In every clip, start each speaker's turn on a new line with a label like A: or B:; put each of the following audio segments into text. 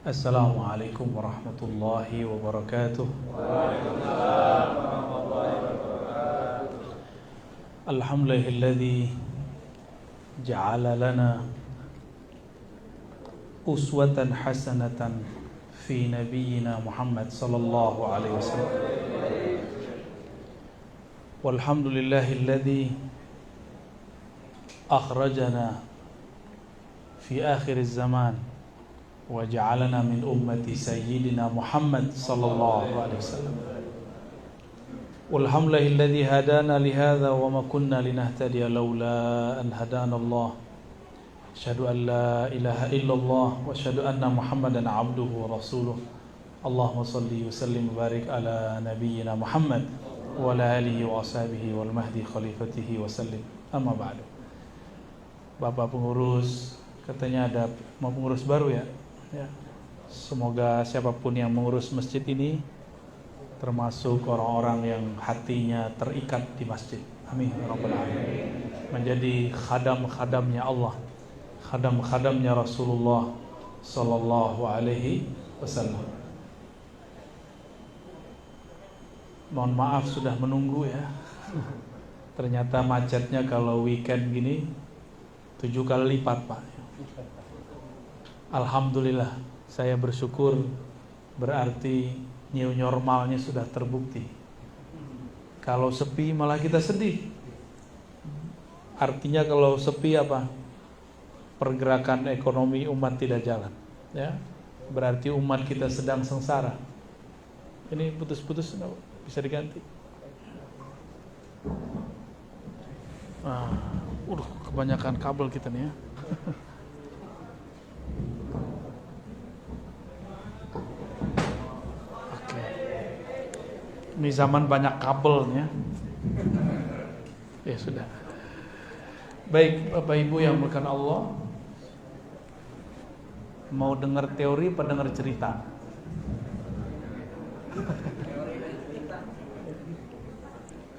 A: Assalamualaikum warahmatullahi wabarakatuh. Alhamdulillahilladzi ja'ala lana uswatan hasanatan fi nabiyyina Muhammad sallallahu alaihi wasallam. Walhamdulillahilladzi akhrajana fi akhiriz zaman wa ja'alana min ummati sayyidina Muhammad sallallahu alaihi wasallam. Walhamdulillahilladzi hadana li hadza wa ma kunna linahtadiya laula an hadana Allah. Asyhadu an la ilaha illallah wa asyhadu anna Muhammadan abduhu wa rasuluh. Allahumma shalli wa sallim wa barik ala nabiyyina Muhammad wa ala alihi wa ashabihi wal mahdi khalifatihi wa sallim. Amma ba'du. Bapak pengurus, katanya ada mau pengurus baru ya? Ya. Semoga siapapun yang mengurus masjid ini termasuk orang-orang yang hatinya terikat di masjid. Amin ya rabbal alamin. Menjadi khadam-khadamnya Allah, khadam-khadamnya Rasulullah sallallahu alaihi wasallam. Mohon maaf sudah menunggu ya. Ternyata macetnya kalau weekend gini 7 kali lipat, Pak. Alhamdulillah, saya bersyukur, berarti new normalnya sudah terbukti. Kalau sepi malah kita sedih. Artinya kalau sepi apa? Pergerakan ekonomi umat tidak jalan, ya. Berarti umat kita sedang sengsara. Ini putus-putus bisa diganti. Kebanyakan kabel kita nih ya. Ini zaman banyak kabelnya. Ya sudah. Baik, Bapak Ibu yang dimuliakan Allah, mau dengar teori apa dengar cerita?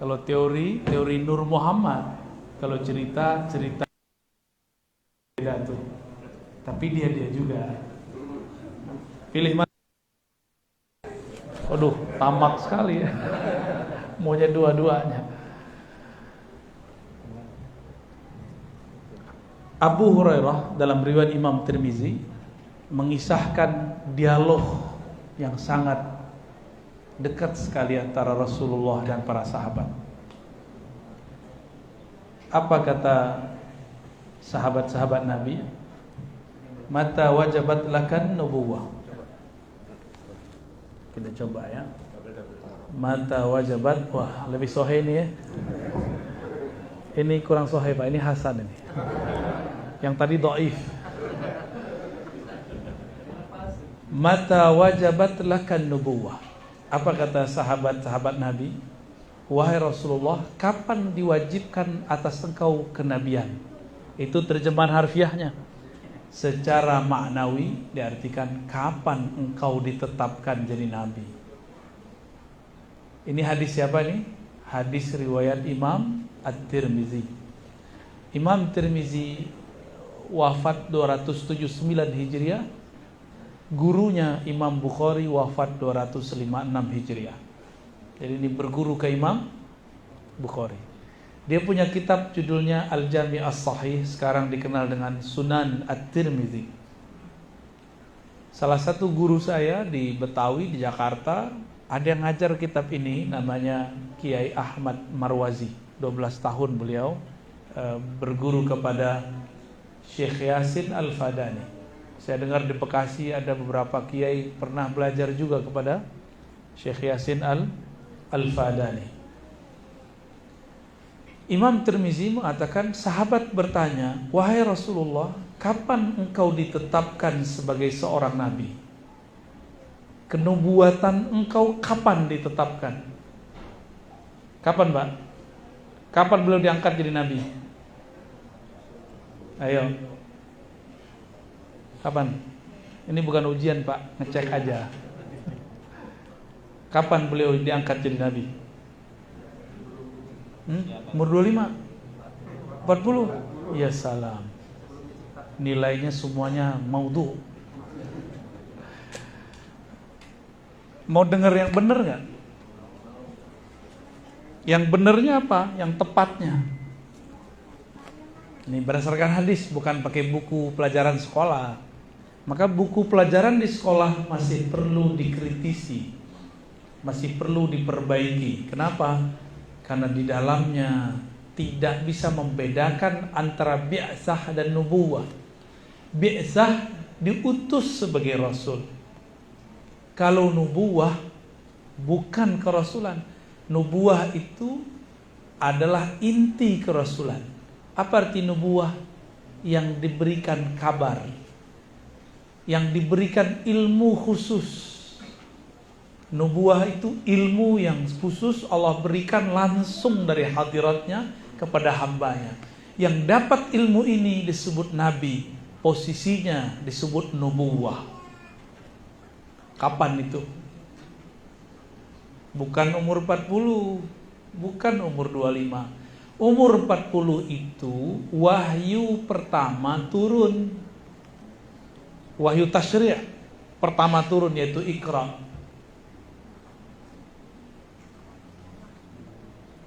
A: Kalau teori Nur Muhammad. Kalau cerita beda tuh. Tapi dia juga. Pilih mana? Waduh, tamak sekali ya. Maunya dua-duanya. Abu Hurairah dalam riwayat Imam Tirmizi mengisahkan dialog yang sangat dekat sekali antara Rasulullah dan para sahabat. Apa kata sahabat-sahabat Nabi? Mata wajabat lakan nubuwah. Kita coba ya. Mata wajabat. Wah, lebih sahih ini ya. Ini kurang sahih Pak, ini hasan ini. Yang tadi dhaif. Mata wajabat lakan nubuwah. Apa kata sahabat-sahabat Nabi? Wahai Rasulullah, kapan diwajibkan atas engkau kenabian? Itu terjemahan harfiahnya. Secara maknawi diartikan kapan engkau ditetapkan jadi nabi. Ini hadis siapa nih? Hadis riwayat Imam At-Tirmizi. Imam Tirmizi wafat 279 Hijriah. Gurunya Imam Bukhari wafat 256 Hijriah. Jadi ini berguru ke Imam Bukhari. Dia punya kitab judulnya Al-Jami' As-Sahih, sekarang dikenal dengan Sunan At-Tirmizi. Salah satu guru saya di Betawi, di Jakarta, ada yang ngajar kitab ini, namanya Kiai Ahmad Marwazi. 12 tahun beliau berguru kepada Syekh Yasin Al-Fadani. Saya dengar di Bekasi ada beberapa kiai pernah belajar juga kepada Syekh Yasin Al-Fadani. Imam Tirmizi mengatakan, sahabat bertanya, wahai Rasulullah, kapan engkau ditetapkan sebagai seorang nabi? Kenubuatan engkau kapan ditetapkan? Kapan, Pak? Kapan beliau diangkat jadi nabi? Ayo. Kapan? Ini bukan ujian, Pak, ngecek aja. Kapan beliau diangkat jadi nabi? Umur 25? 40? Ya salam. Nilainya semuanya maudhu. Mau dengar yang benar nggak? Yang benernya apa? Yang tepatnya. Ini berdasarkan hadis, bukan pakai buku pelajaran sekolah. Maka buku pelajaran di sekolah masih perlu dikritisi, masih perlu diperbaiki. Kenapa? Karena di dalamnya tidak bisa membedakan antara bi'tsah dan nubuwah. Bi'tsah diutus sebagai rasul. Kalau nubuwah bukan kerasulan. Nubuwah itu adalah inti kerasulan. Apa arti nubuwah? Yang diberikan kabar, yang diberikan ilmu khusus. Nubuwah itu ilmu yang khusus Allah berikan langsung dari hadiratnya kepada hambanya. Yang dapat ilmu ini disebut nabi, posisinya disebut nubuwah. Kapan itu? Bukan umur 40, bukan umur 25. Umur 40 itu wahyu pertama turun. Wahyu tasyri' pertama turun, yaitu Iqra.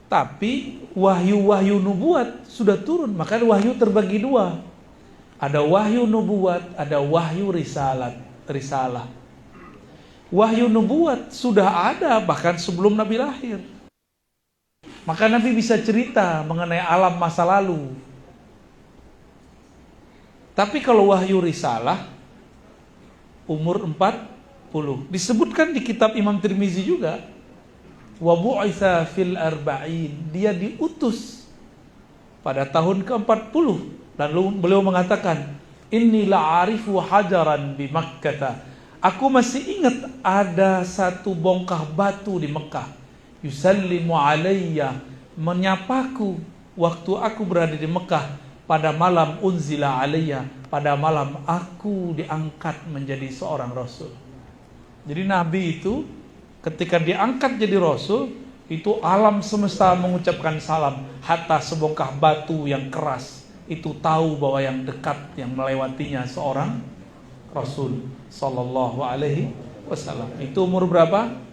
A: Tapi wahyu-wahyu nubuat sudah turun, maka wahyu terbagi dua. Ada wahyu nubuat, ada wahyu risalah. Wahyu nubuat sudah ada bahkan sebelum Nabi lahir. Maka Nabi bisa cerita mengenai alam masa lalu. Tapi kalau wahyu risalah umur 40. Disebutkan di kitab Imam Tirmizi juga. Wa bu'itsa fil arba'in. Dia diutus pada tahun ke-40. Lalu beliau mengatakan, inni la'arifu hajaran bi Makkah. Aku masih ingat ada satu bongkah batu di Mekah. Yusallimu alayya, menyapaku waktu aku berada di Mekah pada malam unzila alayya, pada malam aku diangkat menjadi seorang rasul. Jadi Nabi itu ketika diangkat jadi rasul, itu alam semesta mengucapkan salam. Hatta sebongkah batu yang keras itu tahu bahwa yang dekat yang melewatinya seorang rasul sallallahu alaihi wasallam. Itu umur berapa?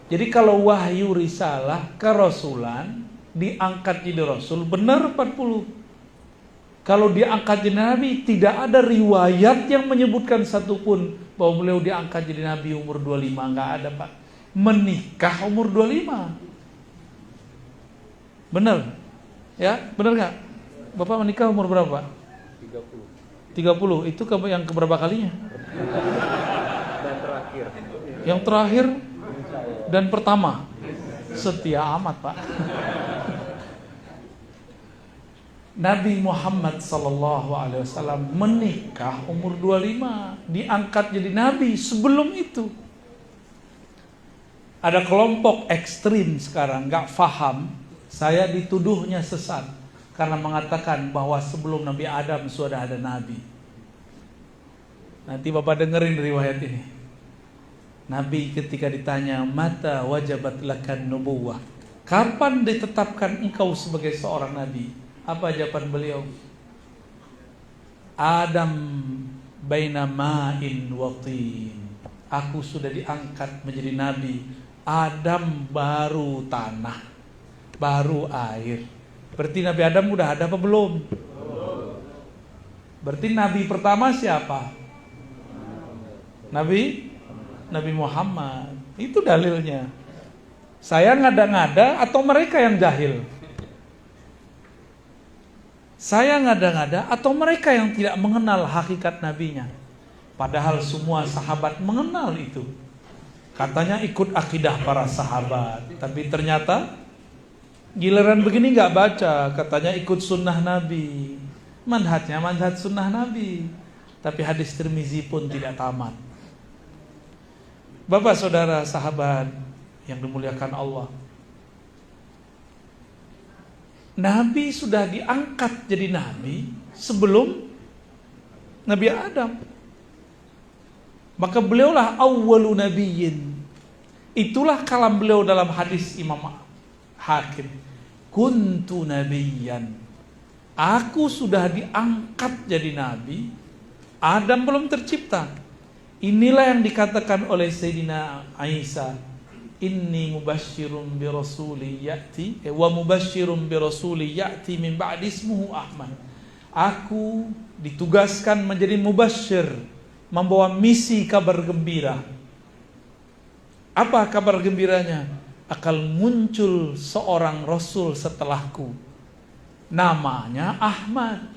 A: Jadi kalau wahyu risalah kerasulan diangkat jadi rasul benar 40. Kalau diangkat jadi nabi tidak ada riwayat yang menyebutkan satupun bahwa beliau diangkat jadi nabi umur 25, enggak ada, Pak. Menikah umur 25. Benar? Ya, benar enggak? Bapak menikah umur berapa? 30. Itu yang keberapa kalinya?
B: Dan terakhir.
A: Yang terakhir dan pertama. Setia amat, Pak. Nabi Muhammad sallallahu alaihi wasallam menikah umur 25, diangkat jadi nabi sebelum itu. Ada kelompok ekstrim sekarang enggak faham, saya dituduhnya sesat karena mengatakan bahwa sebelum Nabi Adam sudah ada nabi. Nanti Bapak dengerin riwayat ini. Nabi ketika ditanya, mata wajabat lakan nubuwah, kapan ditetapkan engkau sebagai seorang nabi? Apa jawaban beliau? Adam baina ma'in wa tin. Aku sudah diangkat menjadi nabi. Adam baru tanah, baru air. Berarti Nabi Adam udah ada apa belum? Berarti nabi pertama siapa? Nabi Muhammad. Itu dalilnya. Saya ngada-ngada atau mereka yang jahil? Saya ngada-ngada atau mereka yang tidak mengenal hakikat nabinya? Padahal semua sahabat mengenal itu. Katanya ikut akidah para sahabat, tapi ternyata giliran begini nggak baca. Katanya ikut sunnah Nabi, manhajnya manhaj sunnah Nabi, tapi hadis Tirmizi pun tidak tamat. Bapak saudara sahabat yang dimuliakan Allah, Nabi sudah diangkat jadi Nabi sebelum Nabi Adam. Maka beliaulah awwalu nabiyyin. Itulah kalam beliau dalam hadis Imam Hakim. Kuntu nabiyyan. Aku sudah diangkat jadi Nabi. Adam belum tercipta. Inilah yang dikatakan oleh Sayyidina Isa, inni mubashshirun bi rasuli ya'ti wa mubashshirun bi rasuli ya'ti min ba'di ismuhu Ahmad. Aku ditugaskan menjadi mubasyir, membawa misi kabar gembira. Apa kabar gembiranya? Akan muncul seorang rasul setelahku, namanya Ahmad.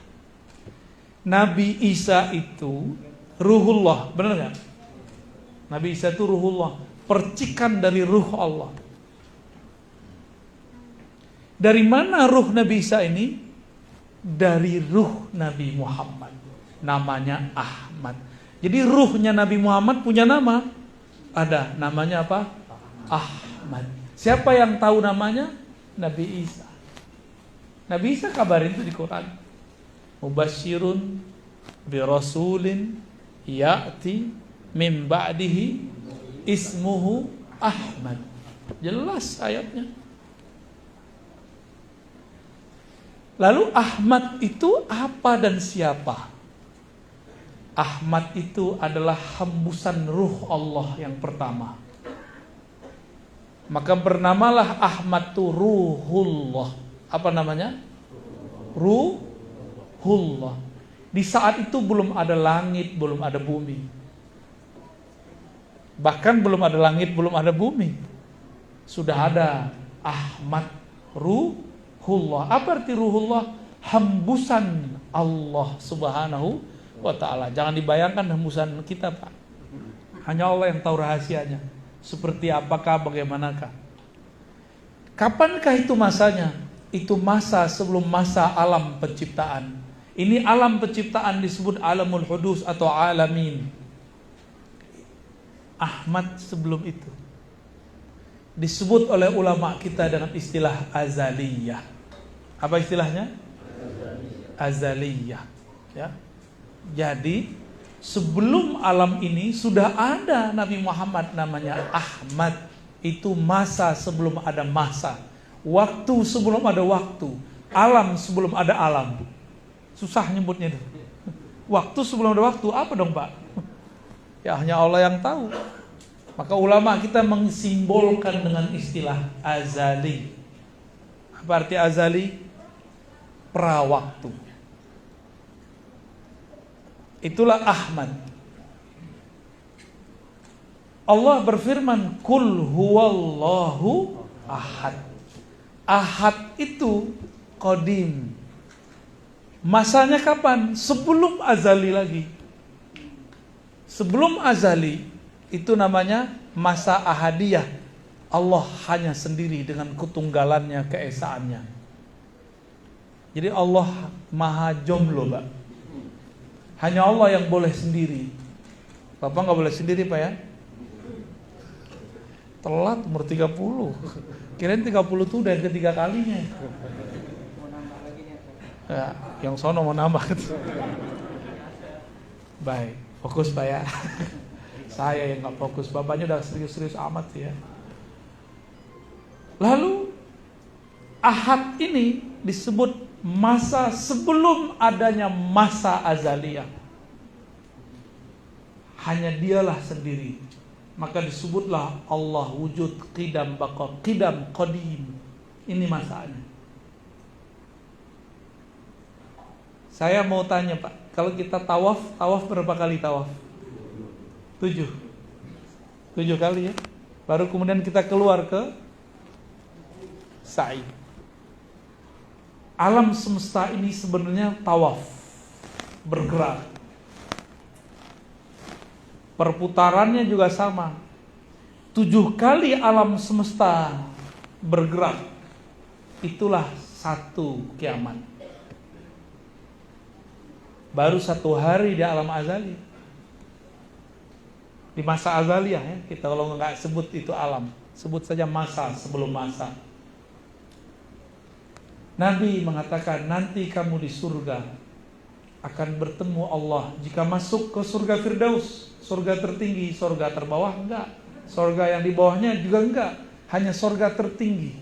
A: Nabi Isa itu Ruhullah, benar nggak? Nabi Isa itu Ruhullah, percikan dari Ruh Allah. Dari mana Ruh Nabi Isa ini? Dari Ruh Nabi Muhammad, namanya Ahmad. Jadi ruhnya Nabi Muhammad punya nama, ada namanya apa? Ahmad. Siapa yang tahu namanya? Nabi Isa. Nabi Isa kabarin itu di Quran. Mubasyirun bi rasulin ya'ti min ba'dihi ismuhu Ahmad. Jelas ayatnya. Lalu Ahmad itu apa dan siapa? Ahmad itu adalah hembusan ruh Allah yang pertama. Maka bernamalah Ahmad itu Ruhullah. Apa namanya? Ruhullah. Di saat itu belum ada langit, belum ada bumi. Bahkan belum ada langit, belum ada bumi. Sudah ada Ahmad Ruhullah. Apa arti Ruhullah? Hembusan Allah Subhanahu wa ta'ala. Jangan dibayangkan hembusan kita, Pak. Hanya Allah yang tahu rahasianya. Seperti apakah, bagaimanakah. Kapankah itu masanya? Itu masa sebelum masa alam penciptaan. Ini alam penciptaan disebut alamul hudus atau alamin. Ahmad sebelum itu disebut oleh ulama kita dengan istilah azaliyah. Apa istilahnya? Azaliyah. Ya. Jadi sebelum alam ini sudah ada Nabi Muhammad namanya Ahmad. Itu masa sebelum ada masa, waktu sebelum ada waktu, alam sebelum ada alam. Susah nyebutnya itu. Waktu sebelum ada waktu, apa dong Pak? Ya hanya Allah yang tahu. Maka ulama kita mensimbolkan dengan istilah azali. Apa arti azali? Prawaktu. Itulah Ahmad. Allah berfirman, Kul huwallahu ahad. Ahad itu qadim. Masanya kapan? Sebelum azali lagi. Sebelum azali itu namanya masa ahadiyah. Allah hanya sendiri dengan ketunggalannya, keesaannya. Jadi Allah maha jomblo, Pak. Hanya Allah yang boleh sendiri. Bapak gak boleh sendiri, Pak ya? Telat umur 30. Kirain 30 itu udah yang ketiga kalinya. Ya, yang sono mau nambah. Baik, fokus Pak ya. Saya yang gak fokus, bapaknya udah serius-serius amat sih ya. Lalu Ahad ini disebut masa sebelum adanya masa azaliyah. Hanya dialah sendiri. Maka disebutlah Allah wujud qidam baqa, qidam qadim. Ini masanya. Saya mau tanya Pak, kalau kita tawaf berapa kali tawaf? 7 kali ya. Baru kemudian kita keluar ke sa'i. Alam semesta ini sebenarnya tawaf, bergerak. Perputarannya juga sama. 7 kali alam semesta bergerak. Itulah satu kiamat. Baru 1 hari di alam azali. Di masa azaliyah ya. Kita kalau nggak sebut itu alam, sebut saja masa sebelum masa. Nabi mengatakan nanti kamu di surga akan bertemu Allah. Jika masuk ke surga Firdaus, surga tertinggi, surga terbawah enggak. Surga yang di bawahnya juga enggak. Hanya surga tertinggi.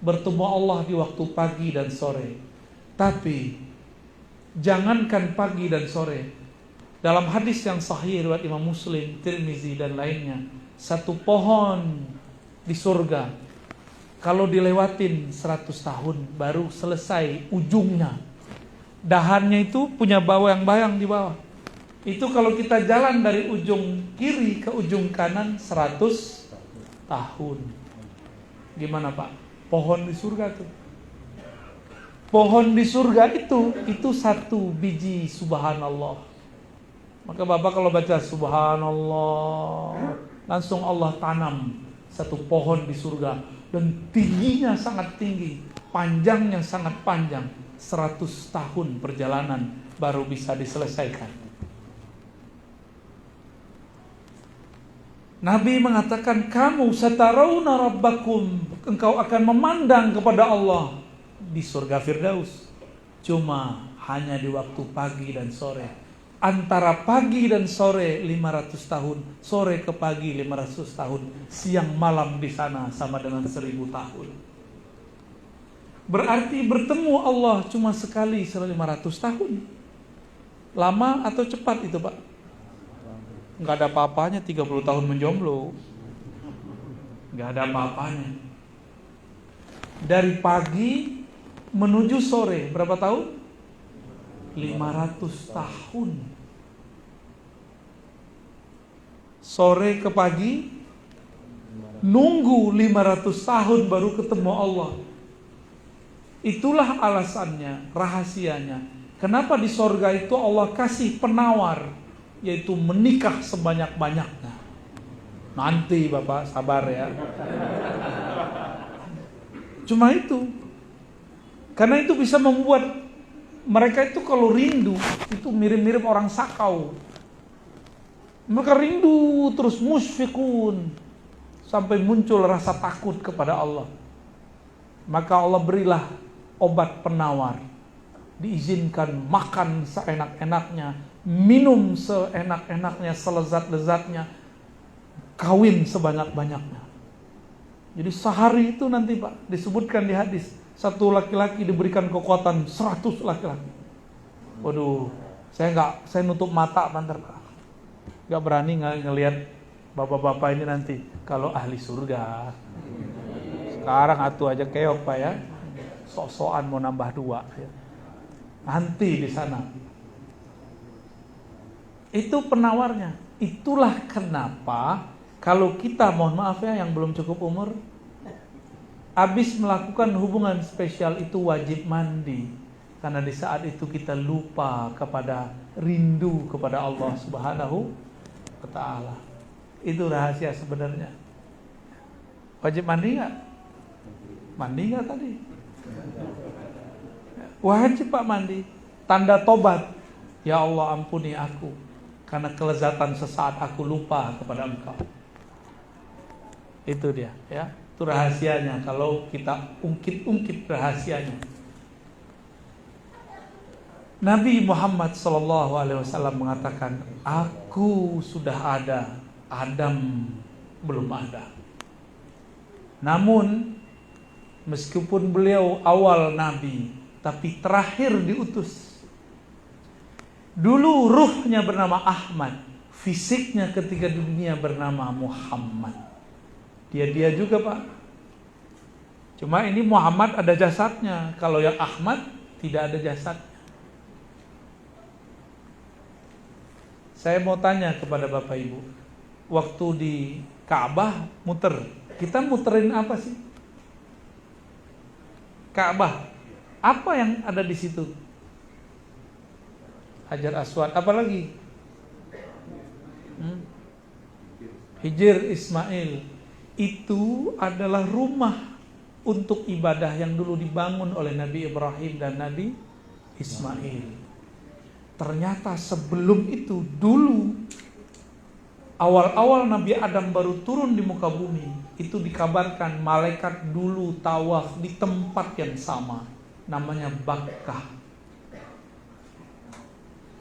A: Bertemu Allah di waktu pagi dan sore. Tapi jangankan pagi dan sore, Dalam hadis yang sahih riwayat Imam Muslim, Tirmizi dan lainnya, satu pohon di surga kalau dilewatin 100 tahun baru selesai ujungnya. Dahannya itu punya bayang-bayang di bawah. Itu kalau kita jalan dari ujung kiri ke ujung kanan 100 tahun. Gimana Pak? Pohon di surga tuh. Pohon di surga itu satu biji, subhanallah. Maka Bapak kalau baca subhanallah, langsung Allah tanam satu pohon di surga. Dan tingginya sangat tinggi, panjangnya sangat panjang. 100 tahun perjalanan baru bisa diselesaikan. Nabi mengatakan, kamu satarawna rabbakum, engkau akan memandang kepada Allah di surga Firdaus. Cuma hanya di waktu pagi dan sore. Antara pagi dan sore 500 tahun, sore ke pagi 500 tahun, siang malam di sana sama dengan 1000 tahun. Berarti bertemu Allah cuma sekali 500 tahun. Lama atau cepat itu Pak? Enggak ada apa-apanya 30 tahun menjomblo. Enggak ada apa-apanya. Dari pagi menuju sore berapa tahun? 500 tahun. Sore ke pagi nunggu 500 tahun baru ketemu Allah. Itulah alasannya, rahasianya. Kenapa di sorga itu Allah kasih penawar, yaitu menikah sebanyak-banyaknya. Nanti Bapak sabar ya. Cuma itu. Karena itu bisa membuat mereka itu kalau rindu, itu mirip-mirip orang sakau. Mereka rindu terus musfikun, sampai muncul rasa takut kepada Allah. Maka Allah berilah obat penawar. Diizinkan makan seenak-enaknya, minum seenak-enaknya, selezat-lezatnya, kawin sebanyak-banyaknya. Jadi sehari itu nanti Pak, disebutkan di hadis, satu laki-laki diberikan kekuatan 100 laki-laki. Waduh, saya nutup mata bentar Pak. Gak berani ngelihat bapak-bapak ini nanti kalau ahli surga. Sekarang atuh aja keok Pak ya. Sok-sokan mau nambah 2 ya. Nanti di sana. Itu penawarnya. Itulah kenapa kalau kita, mohon maaf ya yang belum cukup umur, habis melakukan hubungan spesial itu wajib mandi. Karena di saat itu kita lupa kepada rindu kepada Allah Subhanahu wa ta'ala. Itu rahasia sebenarnya. Wajib mandi gak? Mandi gak tadi? Wajib Pak mandi. Tanda tobat. Ya Allah ampuni aku, karena kelezatan sesaat aku lupa kepada Engkau. Itu dia ya. Itu rahasianya kalau kita ungkit-ungkit rahasianya. Nabi Muhammad SAW mengatakan, aku sudah ada, Adam belum ada. Namun meskipun beliau awal Nabi, tapi terakhir diutus. Dulu ruhnya bernama Ahmad, fisiknya ketika di dunia bernama Muhammad. Dia juga Pak. Cuma ini Muhammad ada jasadnya, kalau yang Ahmad tidak ada jasadnya. Saya mau tanya kepada Bapak Ibu, waktu di Ka'bah muter, kita muterin apa sih? Ka'bah, apa yang ada di situ? Hajar Aswad, apa lagi? Hijr Ismail. Itu adalah rumah untuk ibadah yang dulu dibangun oleh Nabi Ibrahim dan Nabi Ismail. Ternyata sebelum itu, dulu awal-awal Nabi Adam baru turun di muka bumi, itu dikabarkan malaikat dulu tawaf di tempat yang sama, namanya Bakkah.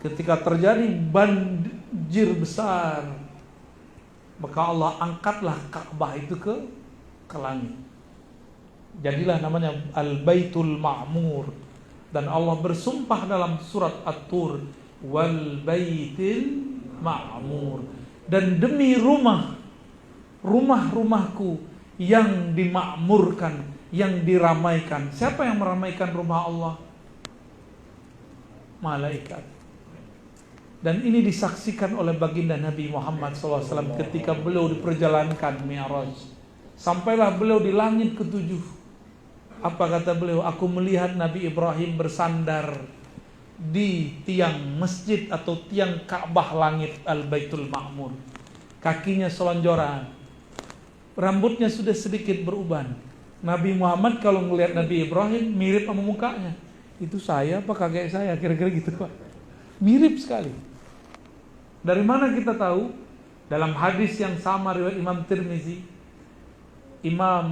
A: Ketika terjadi banjir besar, maka Allah angkatlah Ka'bah itu ke langit. Jadilah namanya Al-Baitul Ma'mur. Dan Allah bersumpah dalam surat At-Tur, wal baitil ma'mur, dan demi rumah-rumahku yang dimakmurkan, yang diramaikan. Siapa yang meramaikan rumah Allah? Malaikat. Dan ini disaksikan oleh baginda Nabi Muhammad SAW ketika beliau diperjalankan Mi'raj. Sampailah beliau di langit ketujuh. Apa kata beliau? Aku melihat Nabi Ibrahim bersandar di tiang masjid atau tiang Ka'bah langit Al-Baitul Ma'mur. Kakinya selonjoran, rambutnya sudah sedikit beruban. Nabi Muhammad kalau melihat Nabi Ibrahim mirip sama mukanya. Itu saya apa kakek saya? Kira-kira gitu Pak. Mirip sekali. Dari mana kita tahu? Dalam hadis yang sama riwayat Imam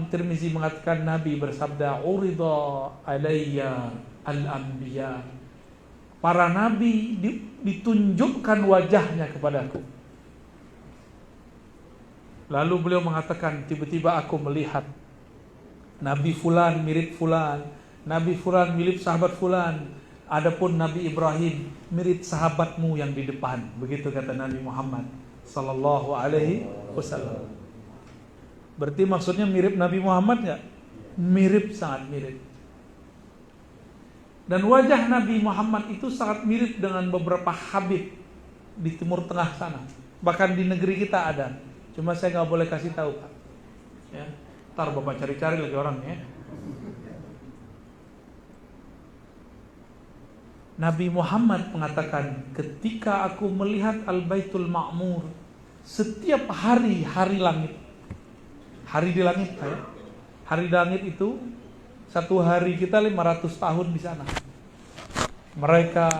A: Tirmizi mengatakan Nabi bersabda, "Urida alayya al-anbiya." Para nabi ditunjukkan wajahnya kepadaku. Lalu beliau mengatakan, tiba-tiba aku melihat Nabi Fulan mirip Fulan, Nabi Fulan mirip sahabat Fulan, adapun Nabi Ibrahim mirip sahabatmu yang di depan. Begitu kata Nabi Muhammad sallallahu alaihi wasallam. Berarti maksudnya mirip Nabi Muhammad enggak? Mirip, sangat mirip. Dan wajah Nabi Muhammad itu sangat mirip dengan beberapa habib di Timur Tengah sana. Bahkan di negeri kita ada. Cuma saya nggak boleh kasih tahu Pak. Ya, ntar Bapak cari-cari lagi orangnya. Nabi Muhammad mengatakan, ketika aku melihat Al-Baitul Ma'mur, setiap hari langit. Hari di langit ya. Hari di langit itu satu hari kita 500 tahun di sana. Mereka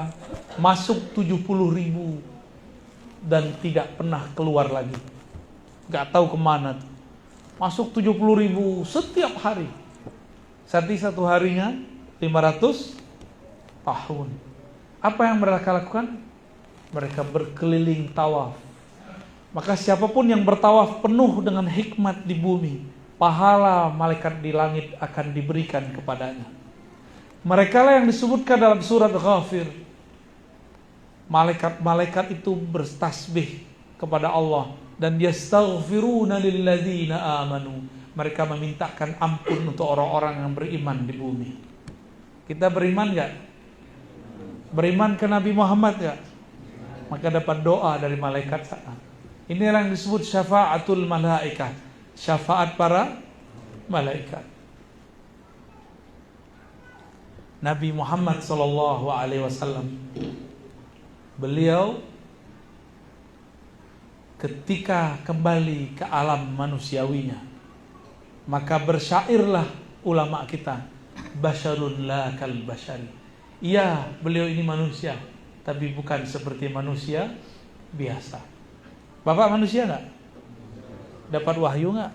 A: masuk 70.000 dan tidak pernah keluar lagi. Gak tahu kemana tuh. Masuk 70.000 setiap hari. Satu harinya 500 tahun. Apa yang mereka lakukan? Mereka berkeliling tawaf. Maka siapapun yang bertawaf penuh dengan hikmat di bumi, pahala malaikat di langit akan diberikan kepadanya. Mereka lah yang disebutkan dalam surat Ghafir. Malaikat-malaikat itu bertasbih kepada Allah dan yastaghfiruna lilladzina amanu. Mereka memintakan ampun untuk orang-orang yang beriman di bumi. Kita beriman enggak? Beriman ke Nabi Muhammad enggak? Maka dapat doa dari malaikat sana. Ini yang disebut syafaatul malaikat. Syafaat para malaikat. Nabi Muhammad SAW, beliau ketika kembali ke alam manusiawinya, maka bersyairlah ulama kita, basyarun la kal basyari. Iya, beliau ini manusia, tapi bukan seperti manusia biasa. Bapak manusia enggak? Dapat wahyu enggak?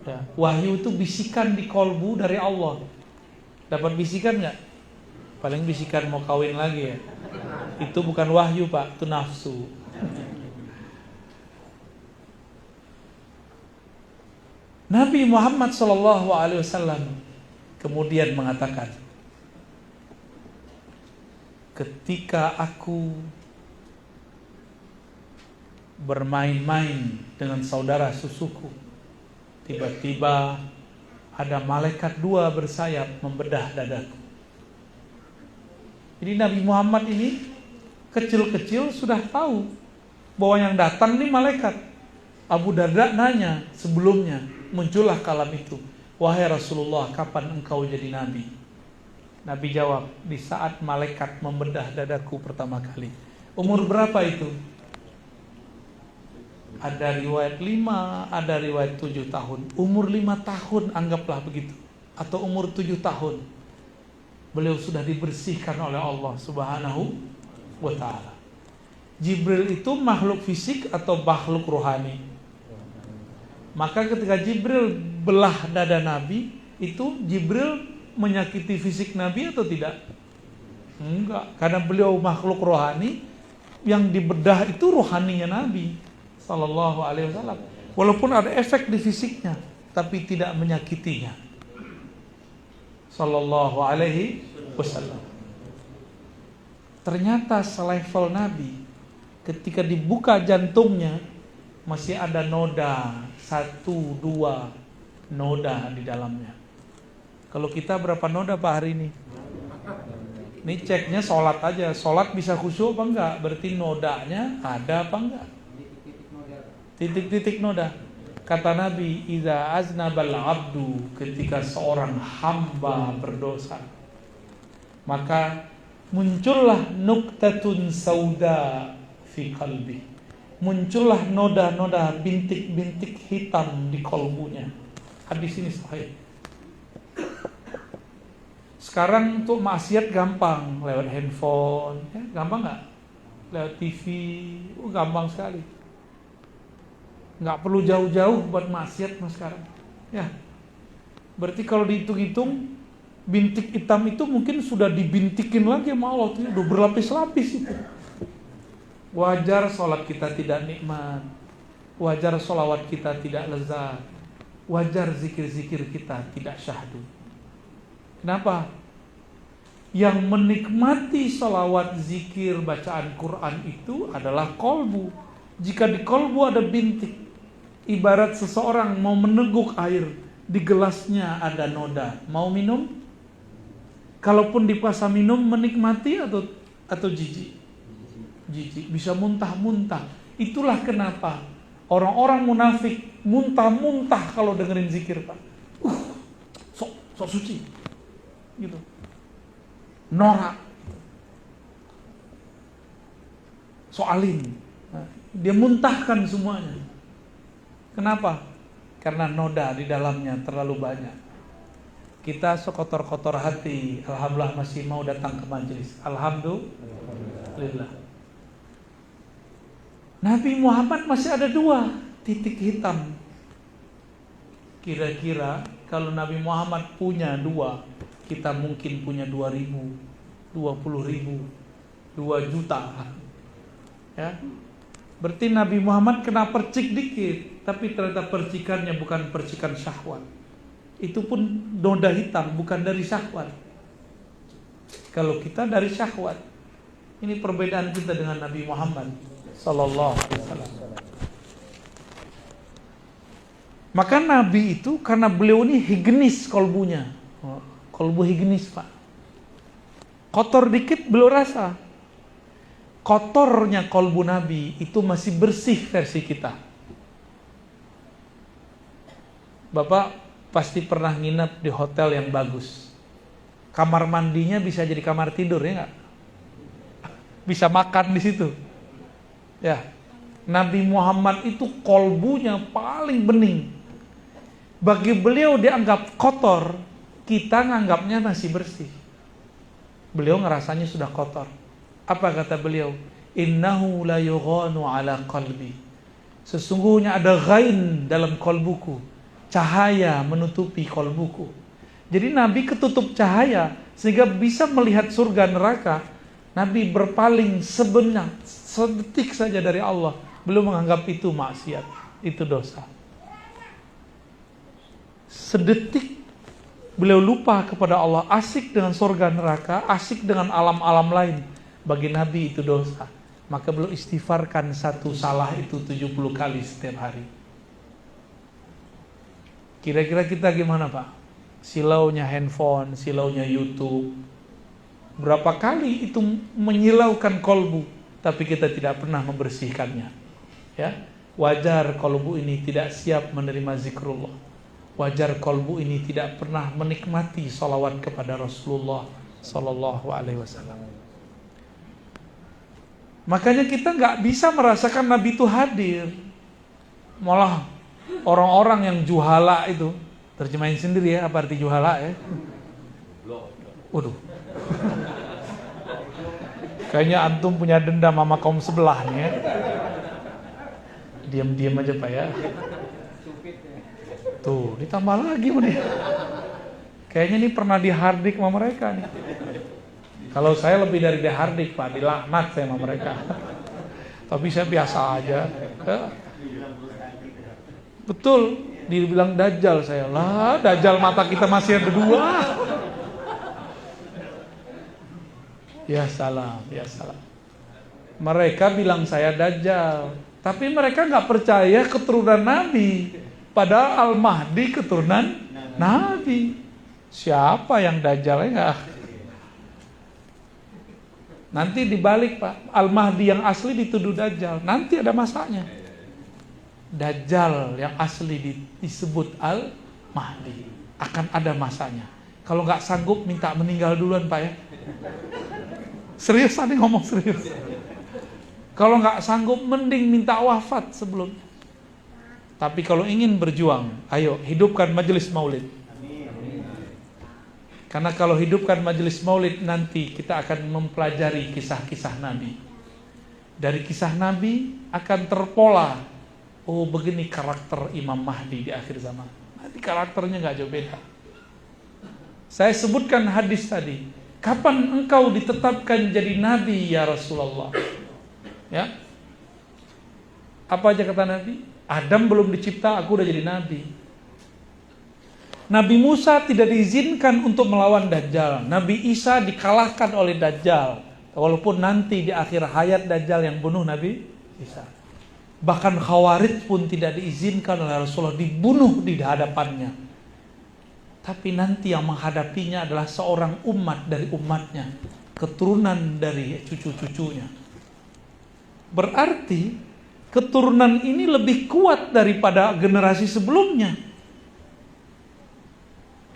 A: Ya, wahyu itu bisikan di kolbu dari Allah. Dapat bisikan enggak? Paling bisikan mau kawin lagi ya. Itu bukan wahyu Pak, itu nafsu. Nabi Muhammad SAW kemudian mengatakan, ketika aku bermain-main dengan saudara susuku, tiba-tiba ada malaikat dua bersayap membedah dadaku. Jadi Nabi Muhammad ini kecil-kecil sudah tahu bahwa yang datang ini malaikat. Abu Darda nanya sebelumnya, muncullah kalam itu, wahai Rasulullah, kapan engkau jadi nabi? Nabi jawab, di saat malaikat membedah dadaku pertama kali. Umur berapa itu? Ada riwayat 5, ada riwayat 7 tahun. Umur 5 tahun anggaplah begitu, atau umur 7 tahun, beliau sudah dibersihkan oleh Allah Subhanahu wa ta'ala. Jibril itu makhluk fisik atau makhluk rohani? Maka ketika Jibril belah dada Nabi, itu Jibril menyakiti fisik Nabi atau tidak? Enggak, karena beliau makhluk rohani, yang dibedah itu rohaninya Nabi Sallallahu alaihi wasallam. Walaupun ada efek di fisiknya, tapi tidak menyakitinya. Sallallahu alaihi wasallam. Ternyata selevel Nabi, ketika dibuka jantungnya masih ada noda, 1, 2 noda di dalamnya. Kalau kita berapa noda Pak hari ini? Ini ceknya sholat aja, sholat bisa khusyuk apa enggak? Berarti nodanya ada apa enggak? Titik-titik noda. Kata Nabi, "Idza aznabal abdu," ketika seorang hamba berdosa, maka muncullah nuktatun sauda fi qalbi. Muncullah noda-noda, bintik-bintik hitam di kolbunya. Hadis ini sahih. Sekarang untuk maksiat gampang, lewat handphone, ya, gampang nggak? Lewat TV, gampang sekali. Nggak perlu jauh-jauh buat maksiat mas sekarang. Ya, berarti kalau dihitung-hitung, bintik hitam itu mungkin sudah dibintikin lagi sama Allah, itu udah berlapis-lapis itu. Wajar sholat kita tidak nikmat, wajar sholawat kita tidak lezat, wajar zikir-zikir kita tidak syahdu. Kenapa? Yang menikmati sholawat, zikir, bacaan Quran itu adalah kolbu. Jika di kolbu ada bintik, ibarat seseorang mau meneguk air, di gelasnya ada noda. Mau minum? Kalaupun dipaksa minum, menikmati atau jijik? Jijik, bisa muntah-muntah. Itulah kenapa orang-orang munafik muntah-muntah kalau dengerin zikir Pak. Sok suci. Gitu. Norak. Soalin. Nah, dia muntahkan semuanya. Kenapa? Karena noda di dalamnya terlalu banyak. Kita sekotor-kotor hati, alhamdulillah masih mau datang ke majelis. Alhamdulillah. Nabi Muhammad masih ada 2 titik hitam. Kira-kira kalau Nabi Muhammad punya 2, kita mungkin punya 2.000, 20.000, 2 juta. Ya. Berarti Nabi Muhammad kena percik dikit, tapi ternyata percikannya bukan percikan syahwat. Itu pun noda hitam, bukan dari syahwat. Kalau kita dari syahwat. Ini perbedaan kita dengan Nabi Muhammad sallallahu alaihi wasallam. Maka Nabi itu karena beliau ini higienis kolbunya. Kolbu higienis Pak. Kotor dikit beliau rasa. Kotornya kolbu Nabi itu masih bersih versi kita. Bapak pasti pernah nginep di hotel yang bagus. Kamar mandinya bisa jadi kamar tidur ya nggak? Bisa makan di situ. Ya, Nabi Muhammad itu kolbunya paling bening. Bagi beliau dianggap kotor, kita nganggapnya masih bersih. Beliau ngerasanya sudah kotor. Apa kata beliau? Innahu la yughanu ala qalbi. Sesungguhnya ada ghain dalam kolbuku. Cahaya menutupi kolbuku. Jadi Nabi ketutup cahaya sehingga bisa melihat surga neraka. Nabi berpaling sedetik saja dari Allah. Beliau menganggap itu maksiat, itu dosa. Sedetik beliau lupa kepada Allah, asik dengan surga neraka, asik dengan alam-alam lain. Bagi Nabi itu dosa. Maka beliau istighfarkan satu salah itu 70 kali setiap hari. Kira-kira kita gimana Pak? Silaunya handphone, silaunya YouTube. Berapa kali itu menyilaukan kolbu, tapi kita tidak pernah membersihkannya. Ya, wajar kolbu ini tidak siap menerima zikrullah. Wajar kolbu ini tidak pernah menikmati salawat kepada Rasulullah Sallallahu Alaihi Wasallam. Makanya kita nggak bisa merasakan Nabi itu hadir. Malah orang-orang yang juhala itu, terjemahin sendiri ya apa arti juhala ya? Waduh. Kayaknya antum punya dendam sama kaum sebelah nih ya. Diam-diam aja Pak ya. Tuh, ditambah lagi nih. Kayaknya ini pernah dihardik sama mereka nih. Kalau saya lebih dari dihardik Pak, dilaknat saya sama mereka. Tapi saya biasa aja. Betul, dibilang dajjal saya. Lah, dajjal mata kita masih ada 2. Ya salam, ya salam. Mereka bilang saya Dajjal, tapi mereka nggak percaya keturunan Nabi. Padahal Al-Mahdi keturunan Nabi. Siapa yang Dajjal ya? Nanti dibalik Pak, Al-Mahdi yang asli dituduh Dajjal. Nanti ada masanya. Dajjal yang asli disebut Al-Mahdi. Akan ada masanya. Kalau nggak sanggup minta meninggal duluan Pak ya. Serius tadi ngomong serius. Kalau nggak sanggup mending minta wafat sebelum. Tapi kalau ingin berjuang, ayo hidupkan majelis maulid. Karena kalau hidupkan majelis maulid nanti kita akan mempelajari kisah-kisah Nabi. Dari kisah Nabi akan terpola. Oh begini karakter Imam Mahdi di akhir zaman. Nanti karakternya nggak jauh beda. Saya sebutkan hadis tadi. Kapan engkau ditetapkan jadi Nabi ya Rasulullah? Ya. Apa aja kata Nabi? Adam belum dicipta, aku udah jadi Nabi. Nabi Musa tidak diizinkan untuk melawan Dajjal. Nabi Isa dikalahkan oleh Dajjal. Walaupun nanti di akhir hayat Dajjal yang bunuh Nabi Isa. Bahkan Khawarij pun tidak diizinkan oleh Rasulullah dibunuh di hadapannya. Tapi nanti yang menghadapinya adalah seorang umat dari umatnya. Keturunan dari cucu-cucunya. Berarti keturunan ini lebih kuat daripada generasi sebelumnya.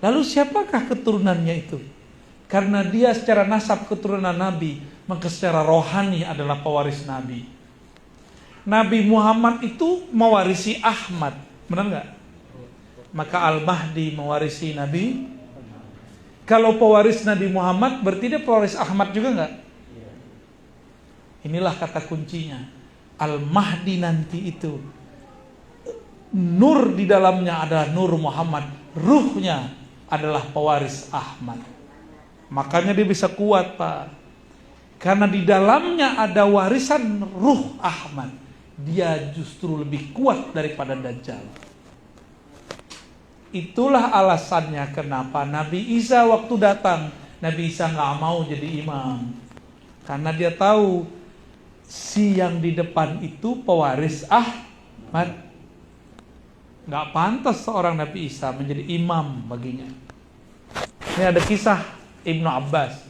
A: Lalu siapakah keturunannya itu? Karena dia secara nasab keturunan Nabi, maka secara rohani adalah pewaris Nabi. Nabi Muhammad itu mewarisi Ahmad, benar nggak? Maka Al-Mahdi mewarisi Nabi. Kalau pewaris Nabi Muhammad, berarti dia pewaris Ahmad juga nggak? Inilah kata kuncinya. Al-Mahdi nanti itu, nur di dalamnya adalah nur Muhammad, ruhnya adalah pewaris Ahmad. Makanya dia bisa kuat Pak. Karena di dalamnya ada warisan ruh Ahmad. Dia justru lebih kuat daripada Dajjal. Itulah alasannya kenapa Nabi Isa waktu datang, Nabi Isa gak mau jadi imam. Karena dia tahu si yang di depan itu pewaris Ahmad. Gak pantas seorang Nabi Isa menjadi imam baginya. Ini ada kisah Ibnu Abbas.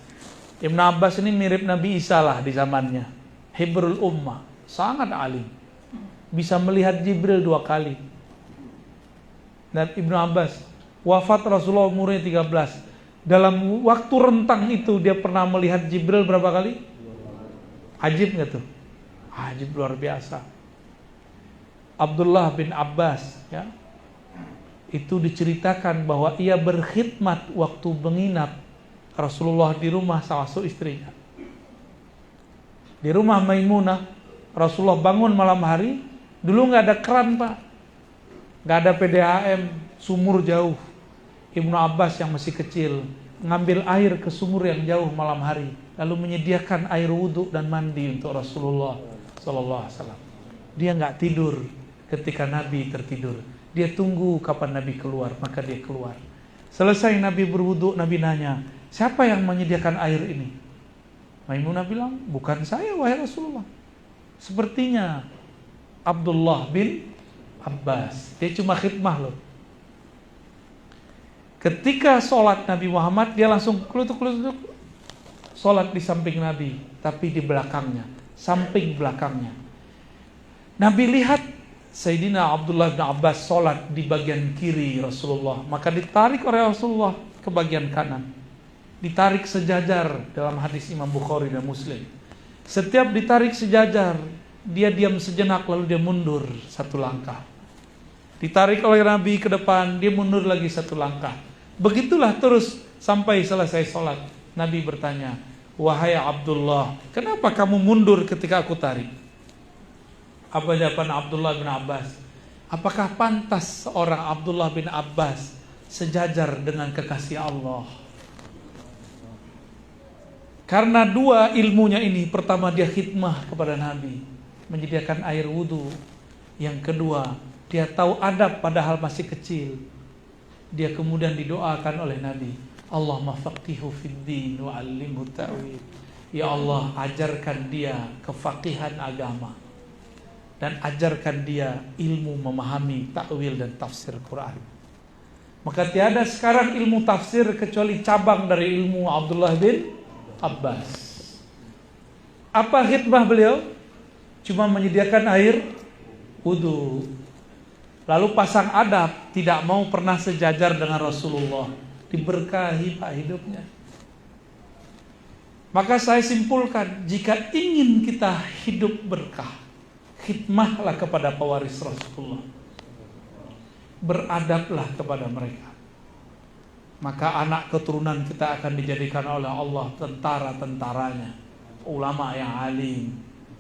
A: Ibnu Abbas ini mirip Nabi Isa lah di zamannya. Hibrul Ummah, sangat alim. Bisa melihat Jibril 2 kali. Dan Ibnu Abbas wafat Rasulullah umurnya 13. Dalam waktu rentang itu dia pernah melihat Jibril berapa kali? Ajib gak tuh? Ajib luar biasa. Abdullah bin Abbas ya, itu diceritakan bahwa ia berkhidmat waktu menginap Rasulullah di rumah salah satu istrinya. Di rumah Maimunah, Rasulullah bangun malam hari. Dulu gak ada keran Pak, gak ada PDAM, sumur jauh. Ibnu Abbas yang masih kecil ngambil air ke sumur yang jauh malam hari, lalu menyediakan air wudhu dan mandi untuk Rasulullah SAW. Dia gak tidur ketika Nabi tertidur. Dia tunggu kapan Nabi keluar, maka dia keluar. Selesai Nabi berwudu, Nabi nanya, siapa yang menyediakan air ini? Maimunah bilang, bukan saya wahai Rasulullah. Sepertinya Abdullah bin Abbas. Dia cuma khidmah loh. Ketika sholat Nabi Muhammad, dia langsung kelutuk-kelutuk sholat di samping Nabi, tapi di belakangnya, samping belakangnya. Nabi lihat Sayyidina Abdullah bin Abbas sholat di bagian kiri Rasulullah, maka ditarik oleh Rasulullah ke bagian kanan. Ditarik sejajar dalam hadis Imam Bukhari dan Muslim. Setiap ditarik sejajar, dia diam sejenak lalu dia mundur 1 langkah. Ditarik oleh Nabi ke depan, dia mundur lagi 1 langkah. Begitulah terus sampai selesai sholat. Nabi bertanya, wahai Abdullah, kenapa kamu mundur ketika aku tarik? Apa jawaban Abdullah bin Abbas? Apakah pantas seorang Abdullah bin Abbas sejajar dengan kekasih Allah? Karena 2 ilmunya ini. Pertama, dia khidmah kepada Nabi, menyediakan air wudhu. Yang kedua, dia tahu adab padahal masih kecil. Dia kemudian didoakan oleh Nabi, Allahumma faqihu fid din wa 'allimhu ta'wil. Ya Allah, ajarkan dia kefaqihan agama dan ajarkan dia ilmu memahami takwil dan tafsir Quran. Maka tiada sekarang ilmu tafsir kecuali cabang dari ilmu Abdullah bin Abbas. Apa khidmah beliau? Cuma menyediakan air wudu. Lalu pasang adab, tidak mau pernah sejajar dengan Rasulullah. Diberkahi Pak hidupnya. Maka saya simpulkan, jika ingin kita hidup berkah, khidmahlah kepada pewaris Rasulullah. Beradablah kepada mereka. Maka anak keturunan kita akan dijadikan oleh Allah tentara-tentaranya, ulama yang alim,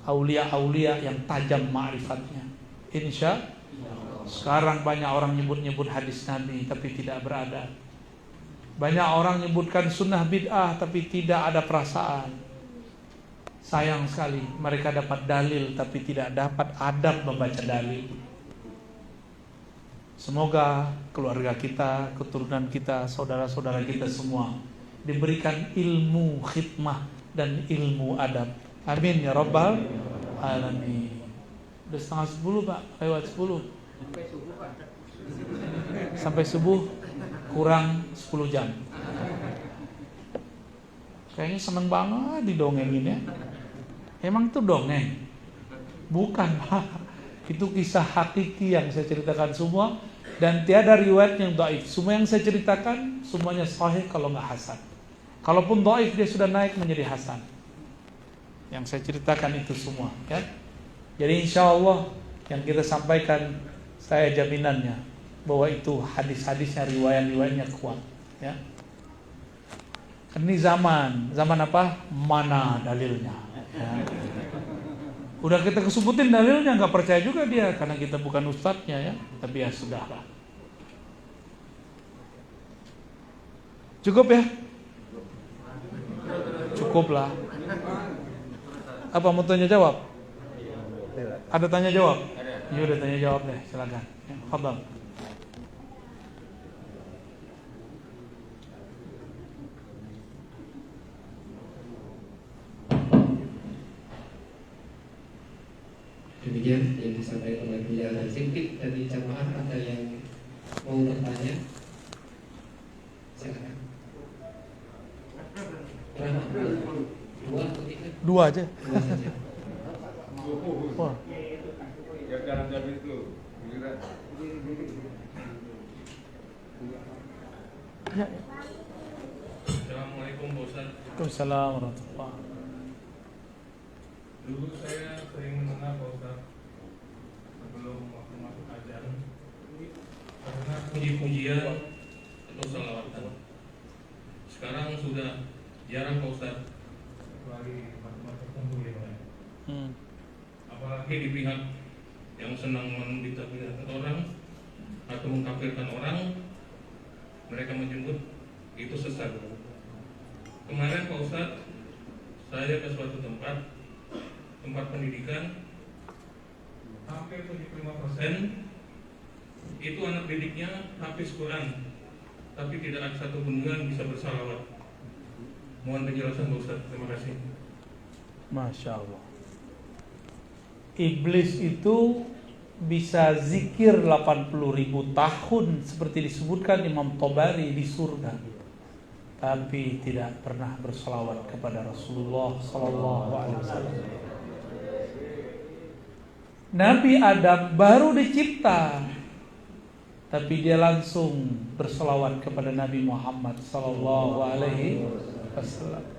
A: aulia-aulia yang tajam ma'rifatnya. Insya Allah. Sekarang banyak orang nyebut-nyebut hadis Nabi tapi tidak beradab. Banyak orang menyebutkan sunnah bid'ah tapi tidak ada perasaan. Sayang sekali, mereka dapat dalil tapi tidak dapat adab membaca dalil. Semoga keluarga kita, keturunan kita, saudara-saudara kita semua diberikan ilmu khidmah dan ilmu adab. Amin ya rabbal alamin. Udah 9:30 Pak, lewat 10. Sampai subuh kurang 10 jam. Kayaknya seneng banget didongengin ya. Emang itu dongeng? Bukan Pak. Itu kisah hakiki yang saya ceritakan semua. Dan tiada riwayat yang dhaif. Semua yang saya ceritakan semuanya sahih kalau nggak hasan. Kalaupun dhaif dia sudah naik menjadi hasan. Yang saya ceritakan itu semua ya. Jadi insya Allah yang kita sampaikan, saya jaminannya bahwa itu hadis-hadisnya, riwayat-riwayatnya kuat ya. Ini zaman apa? Mana dalilnya ya. Udah kita kesebutin dalilnya, nggak percaya juga dia karena kita bukan ustadznya ya. Tapi ya sudahlah. Cukup ya? Cukuplah. Apa mau tanya jawab? Ada tanya jawab? Iya udah tanya jawab deh, silakan. Ya, fadhal.
C: Demikian yang disampaikan oleh beliau. Singkat dari jamaah, ada yang mau bertanya? Silakan. Dua atau tiga?
A: Dua aja.
C: Dua saja.
A: Wah. Ya.
D: Assalamualaikum Pak Ustaz.
A: Waalaikumsalam warahmatullahi.
D: Dulu saya sering mendengar Pak Ustaz sebelum waktu masuk ajan karena puji-pujian atau salawatan. Sekarang sudah jarang Pak Ustaz, kecuali waktu tertentu ya Pak. Apalagi di pihak yang senang membid'ahkan orang atau mengkafirkan orang, mereka menyebut itu sesat. Kemarin Pak Ustaz, saya ke suatu tempat pendidikan, hampir 75% itu anak didiknya hafiz Quran, tapi tidak ada satu pun yang bisa bersalawat. Mohon penjelasan Pak Ustaz, terima kasih.
A: Masya Allah. Iblis itu bisa zikir 80.000 tahun seperti disebutkan Imam Tabari di surga, tapi tidak pernah bersalawat kepada Rasulullah Sallallahu Alaihi Wasallam. Nabi Adam baru dicipta, tapi dia langsung bersalawat kepada Nabi Muhammad Sallallahu Alaihi Wasallam.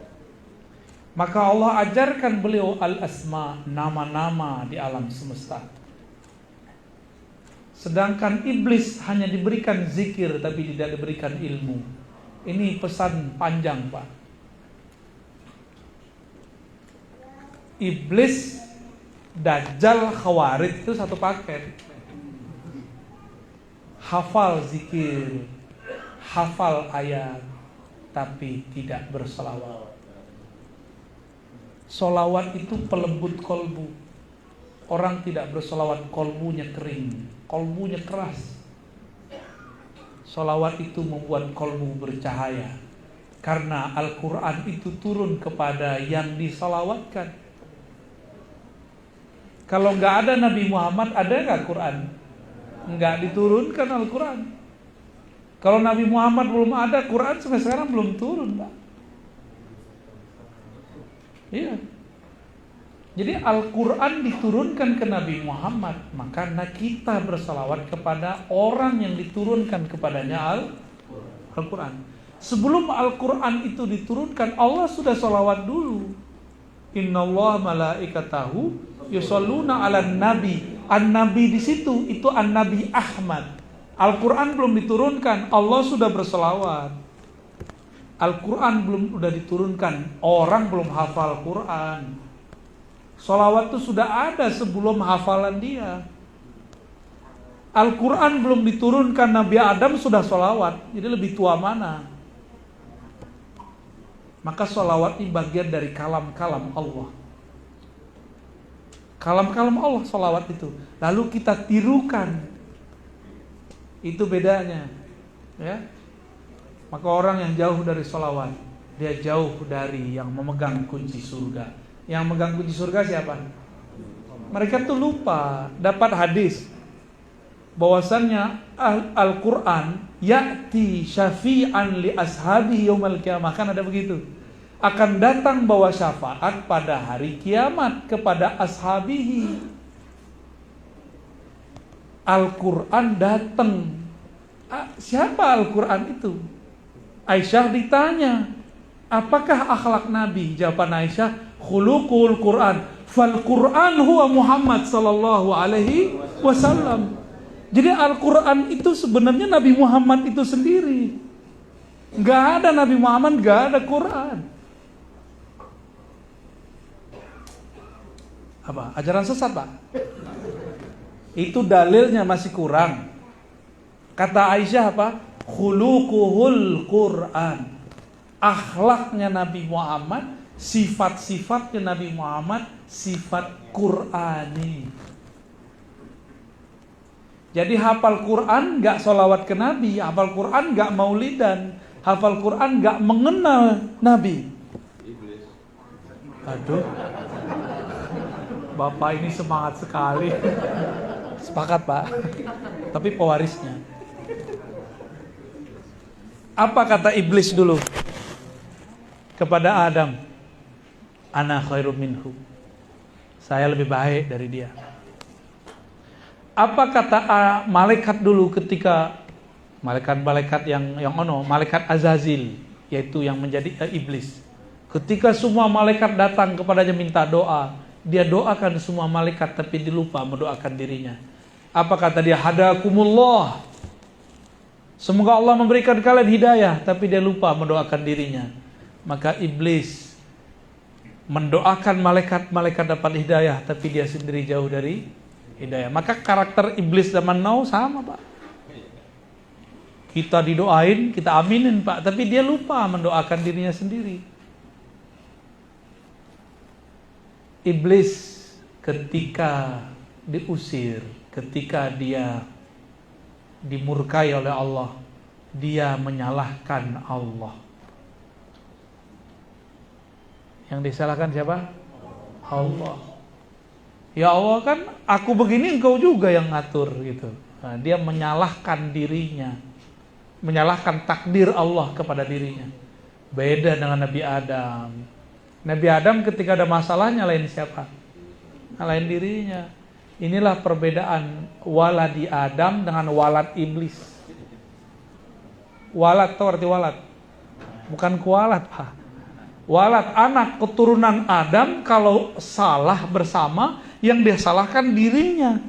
A: Maka Allah ajarkan beliau al-asma, nama-nama di alam semesta. Sedangkan iblis hanya diberikan zikir tapi tidak diberikan ilmu. Ini pesan panjang Pak. Iblis, Dajjal, Khawarij itu satu paket. Hafal zikir, hafal ayat, tapi tidak berselawat. Solawat itu pelembut kolbu. Orang tidak bersolawat, kolbunya kering, kolbunya keras. Solawat itu membuat kolbu bercahaya. Karena Al-Quran itu turun kepada yang disalawatkan. Kalau nggak ada Nabi Muhammad, ada nggak Quran? Nggak diturunkan Al-Quran. Kalau Nabi Muhammad belum ada, Quran sampai sekarang belum turun, Pak. Iya. Jadi Al-Quran diturunkan ke Nabi Muhammad, maka kita bersalawat kepada orang yang diturunkan kepadanya Al-Quran. Sebelum Al-Quran itu diturunkan, Allah sudah salawat dulu. Innallaha malaikatahu yusholluna 'alan nabi. An-nabi di situ itu An-Nabi Ahmad. Al-Quran belum diturunkan, Allah sudah bersalawat. Al-Quran belum sudah diturunkan, orang belum hafal Quran. Salawat itu sudah ada sebelum hafalan dia. Al-Quran belum diturunkan, Nabi Adam sudah salawat. Jadi lebih tua mana? Maka salawat ini bagian dari kalam-kalam Allah. Kalam-kalam Allah salawat itu. Lalu kita tirukan. Itu bedanya. Ya. Maka orang yang jauh dari salawat, dia jauh dari yang memegang kunci surga. Yang megang kunci surga siapa? Mereka tuh lupa dapat hadis bahwasannya Al-Quran ya'ti syafi'an li ashabi yaumal qiyamah. Kan ada begitu. Akan datang bawa syafaat pada hari kiamat kepada ashabihi. Al-Quran datang. Siapa Al-Quran itu? Aisyah ditanya, apakah akhlak Nabi? Jawaban Aisyah, khuluqul Quran. Fal Quran huwa Muhammad sallallahu alaihi wasallam. Jadi Al-Quran itu sebenarnya Nabi Muhammad itu sendiri. Gak ada Nabi Muhammad, gak ada Quran. Apa? Ajaran sesat, Pak? Itu dalilnya masih kurang. Kata Aisyah apa? Khuluquhul Quran. Akhlaknya Nabi Muhammad, sifat-sifatnya Nabi Muhammad, sifat Qurani. Jadi hafal Quran gak sholawat ke Nabi, hafal Quran gak maulidan, hafal Quran gak mengenal Nabi. Aduh, Bapak ini semangat sekali. Sepakat, Pak. Tapi pewarisnya. Apa kata iblis dulu kepada Adam? Ana khairum minhu. Saya lebih baik dari dia. Apa kata malaikat dulu ketika malaikat malaikat Azazil, yaitu yang menjadi iblis. Ketika semua malaikat datang kepadanya minta doa, dia doakan semua malaikat tapi dilupa mendoakan dirinya. Apa kata dia? Hadakumullah. Semoga Allah memberikan kalian hidayah, tapi dia lupa mendoakan dirinya. Maka iblis mendoakan malaikat dapat hidayah, tapi dia sendiri jauh dari hidayah. Maka karakter iblis zaman now sama, Pak. Kita didoain, kita aminin, Pak, tapi dia lupa mendoakan dirinya sendiri. Iblis ketika diusir, ketika dia dimurkai oleh Allah, dia menyalahkan Allah. Yang disalahkan siapa? Allah. Ya Allah, kan aku begini, engkau juga yang ngatur gitu. Nah, dia menyalahkan dirinya, menyalahkan takdir Allah kepada dirinya. Beda dengan Nabi Adam. Nabi Adam ketika ada masalah nyalain siapa? Nyalain dirinya. Inilah perbedaan waladi Adam dengan walad iblis. Walad, tahu arti walad? Bukan kualat, Pak. Walad, anak keturunan Adam, kalau salah bersama, yang dia salahkan dirinya.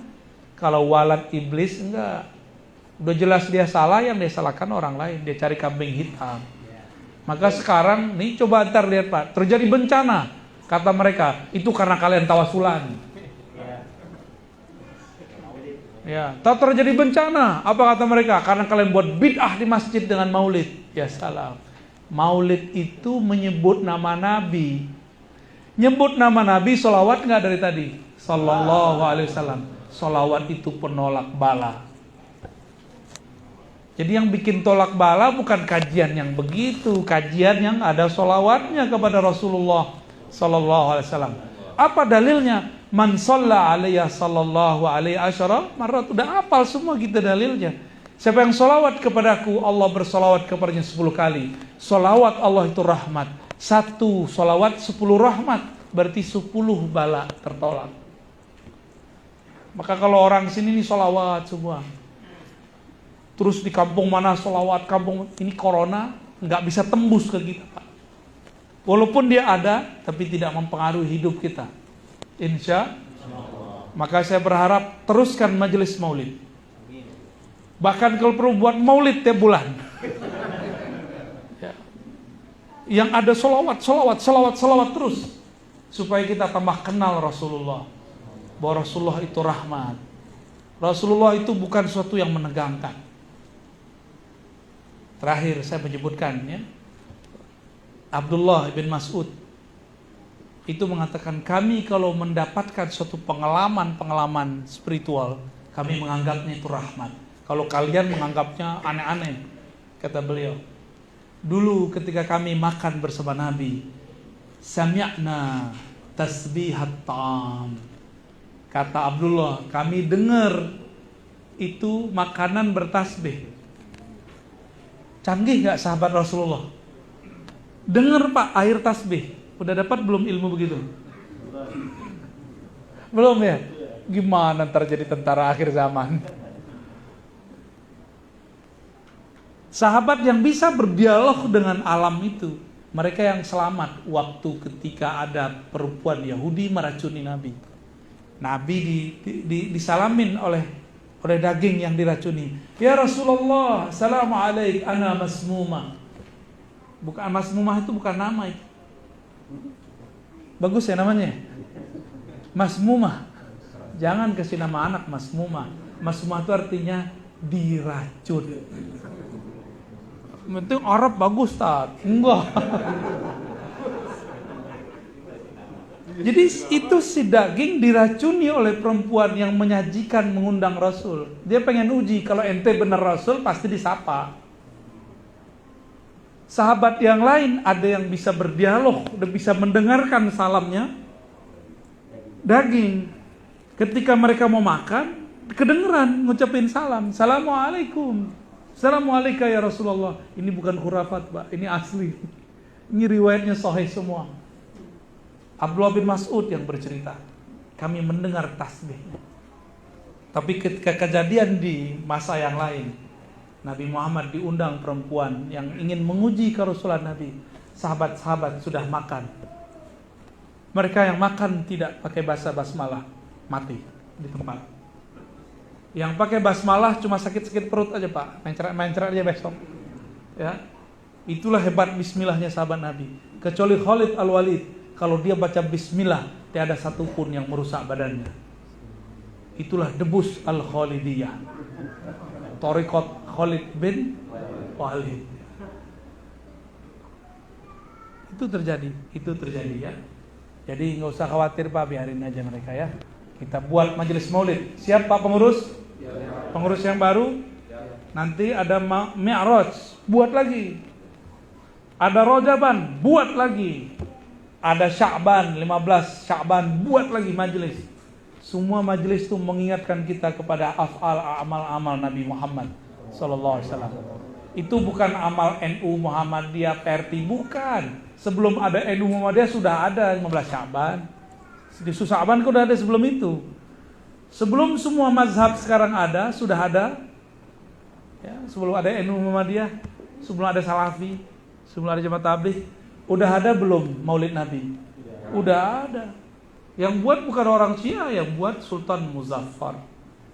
A: Kalau walad iblis, enggak. Udah jelas dia salah, yang dia salahkan orang lain. Dia cari kambing hitam. Maka sekarang, nih coba ntar lihat, Pak, terjadi bencana. Kata mereka, itu karena kalian tawasulan. Ya, tak terjadi bencana. Apa kata mereka? Karena kalian buat bid'ah di masjid dengan maulid. Ya salam. Maulid itu menyebut nama Nabi. Nyebut nama Nabi, sholawat nggak dari tadi? Sallallahu alaihi wasallam. Sholawat itu penolak bala. Jadi yang bikin tolak bala bukan kajian yang begitu, kajian yang ada sholawatnya kepada Rasulullah sallallahu alaihi wasallam. Apa dalilnya? Man shalla alaiya sallallahu alaihi asyara marrat. Udah hafal semua kita dalilnya. Siapa yang sholawat kepadaku, Allah bersolawat kepadanya 10 kali. Sholawat Allah itu rahmat. 1 sholawat 10 rahmat. Berarti 10 bala tertolak. Maka kalau orang sini nih sholawat semua, terus di kampung mana sholawat, kampung ini corona nggak bisa tembus ke kita, Pak. Walaupun dia ada, tapi tidak mempengaruhi hidup kita. Insya Allah. Maka saya berharap teruskan majelis maulid. Bahkan kalau perlu buat maulid tiap bulan. Ya. Yang ada sholawat terus. Supaya kita tambah kenal Rasulullah. Bahwa Rasulullah itu rahmat. Rasulullah itu bukan sesuatu yang menegangkan. Terakhir saya menyebutkan ya, Abdullah bin Mas'ud itu mengatakan, kami kalau mendapatkan suatu pengalaman spiritual, kami menganggapnya itu rahmat. Kalau kalian menganggapnya aneh-aneh, kata beliau. Dulu ketika kami makan bersama Nabi, sami'na tasbihat ta'am. Kata Abdullah, kami dengar itu makanan bertasbih. Canggih gak sahabat Rasulullah? Dengar Pak, air tasbih. Udah dapat belum ilmu begitu? Belum ya? Gimana ntar jadi tentara akhir zaman? Sahabat yang bisa berdialog dengan alam itu, mereka yang selamat waktu ketika ada perempuan Yahudi meracuni Nabi. Nabi disalamin oleh daging yang diracuni. Ya Rasulullah, assalamualaikum, ana masmumah. Bukan masmumah, itu bukan nama itu. Bagus ya namanya. Masmumah. Jangan kasih nama anak masmumah. Masmumah itu artinya diracun. Penting Arab bagus tak? Enggak. Jadi itu si daging diracuni oleh perempuan yang menyajikan, mengundang Rasul. Dia pengen uji, kalau ente benar Rasul pasti disapa. Sahabat yang lain ada yang bisa berdialog, bisa mendengarkan salamnya. Daging, ketika mereka mau makan, kedengeran ngucapin salam. Assalamualaikum. Assalamualaikum ya Rasulullah. Ini bukan khurafat, Pak, ini asli. Ini riwayatnya sahih semua. Abdullah bin Mas'ud yang bercerita, kami mendengar tasbihnya. Tapi ketika kejadian di masa yang lain, Nabi Muhammad diundang perempuan yang ingin menguji kerasulan Nabi. Sahabat-sahabat sudah makan. Mereka yang makan tidak pakai basmalah, mati di tempat. Yang pakai basmalah cuma sakit-sakit perut aja, Pak. Main-cerak aja besok. Ya. Itulah hebat bismillahnya sahabat Nabi. Kecuali Khalid Al-Walid, kalau dia baca bismillah, tiada satupun yang merusak badannya. Itulah debus Al-Khalidiyah, Thariqat Khalid bin Walid. Itu terjadi ya. Jadi nggak usah khawatir Pak, biarin aja mereka ya. Kita buat majelis maulid. Siap Pak pengurus? Pengurus yang baru? Nanti ada Mi'raj, buat lagi. Ada Rojaban, buat lagi. Ada Sya'ban, 15 Sya'ban, buat lagi majelis. Semua majelis itu mengingatkan kita kepada amal Nabi Muhammad sallallahu alaihi wasallam. Itu bukan amal NU Muhammadiyah PRT, bukan. Sebelum ada NU Muhammadiyah sudah ada 15 Sya'ban. Di Sya'ban sudah ada sebelum itu. Sebelum semua mazhab sekarang ada, sudah ada. Ya, sebelum ada NU Muhammadiyah, sebelum ada Salafi, sebelum ada Jamaah Tabligh, udah ada belum Maulid Nabi? Udah ada. Yang buat bukan orang Syiah, yang buat Sultan Muzaffar,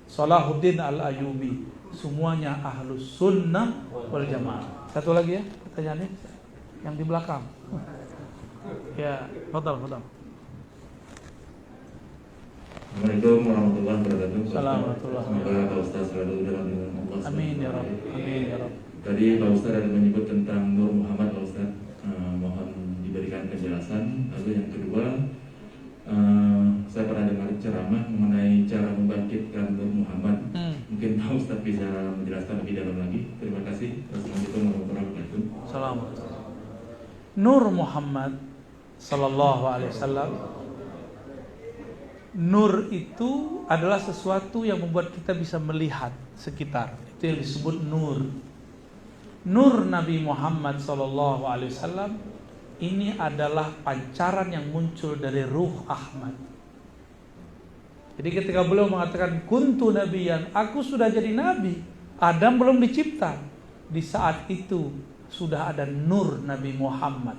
A: Salahuddin Al-Ayyubi. Semuanya ahlus sunnah wal jamaah. Satu lagi ya pertanyaannya, yang di belakang. Ya, fadal.
E: Assalamualaikum warahmatullahi wabarakatuh.
A: Assalamualaikum.
E: Semoga Pak Ustaz selalu dalam lindungan Allah.
A: Amin ya Rabb. Amin ya Rabb.
E: Tadi Pak Ustaz ada menyebut tentang Nur Muhammad, Pak Ustaz. Mohon diberikan penjelasan. Lalu yang kedua, saya pernah dengar ceramah mengenai cara membangkitkan Nur Muhammad. Mungkin Pak Ustaz bisa menjelaskan lebih dalam lagi. Terima kasih. Assalamualaikum warahmatullahi wabarakatuh.
A: Assalamualaikum. Nur Muhammad sallallahu alaihi wasallam. Nur itu adalah sesuatu yang membuat kita bisa melihat sekitar. Itu yang disebut nur. Nur Nabi Muhammad sallallahu alaihi wasallam ini adalah pancaran yang muncul dari ruh Ahmad. Jadi ketika beliau mengatakan kuntu nabiyan, aku sudah jadi nabi. Adam belum dicipta. Di saat itu sudah ada nur Nabi Muhammad.